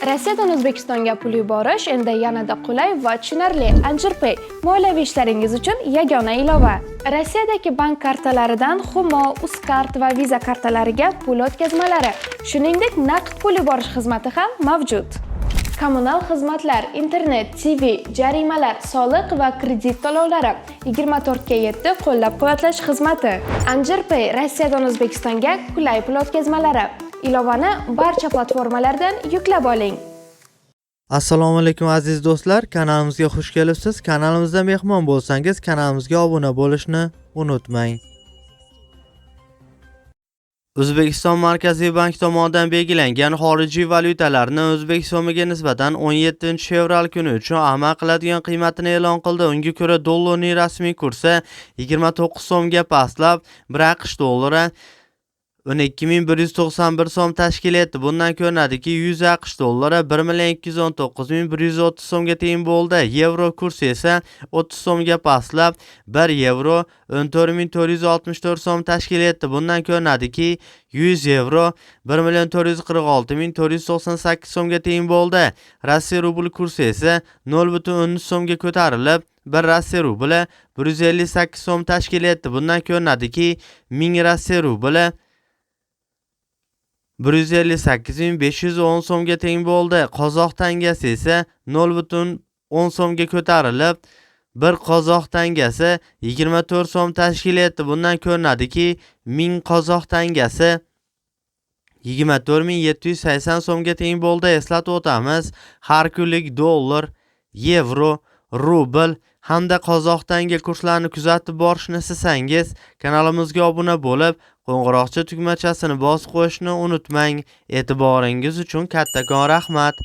Rossiyadan O'zbekistonga pul yuborish endi yanada qulay va tushunarli. Anjirpay moliyaviy ishlaringiz uchun yagona ilova. Rossiyadagi bank kartalaridan Humo, Uzkart va Visa kartalariga pul o'tkazmalari, shuningdek naqd pul yuborish xizmati ham mavjud. Kommunal xizmatlar, internet, TV, jarimalar, soliq va kredit to'lovlari 24/7 qo'llab-quvvatlash xizmati. Anjirpay Rossiyadan O'zbekistonga qulay pul o'tkazmalari. Ilovani barcha platformalardan yuklab oling. Assalomu alaykum aziz do'stlar, kanalimizga xush kelibsiz. Kanalimizda mehmon bo'lsangiz, kanalimizga obuna bo'lishni unutmang. O'zbekiston Markaziy bank tomonidan belgilangan xorijiy valyutalarni O'zbek so'miga nisbatan 17-fevral kuni uchun amal qiladigan qiymatini e'lon qildi. Unga ko'ra dollarning rasmiy kursi 29 so'mga pastlab, 1 AQSh dollari 12.191 so'm tashkil etdi. Bundan ko'rinadiki, 100 AQSh dollari 1.219.130 so'mga teng bo'ldi. Yevro kursi esa 30 so'mga pastlab, 1 yevro 14.464 so'm tashkil etdi. Bundan ko'rinadiki, 100 yevro 1.446.498 so'mga teng bo'ldi. Rossiya rubli kursi esa 0.13 so'mga ko'tarilib, 1 Rossiya rubli 158 so'm tashkil etdi. Bundan ko'rinadiki, 1000 Rossiya rubli 158.510 so'mga teng bo'ldi. Qozoq tangasi esa 0.10 so'mga ko'tarilib, 1 qozoq tangasi 24 so'm tashkil etdi. Bundan ko'rinadiki, 1000 qozoq tangasi 24.780 so'mga teng bo'ldi. Eslatib o'tamiz, har kunlik dollar, yevro, rubl hamda qozoq tanga kurslarini kuzatib borishni istasangiz, kanalimizga obuna bo'lib, qo'ng'iroqcha tugmachasini bosib qo'yishni unutmang. E'tiboringiz uchun kattakon rahmat.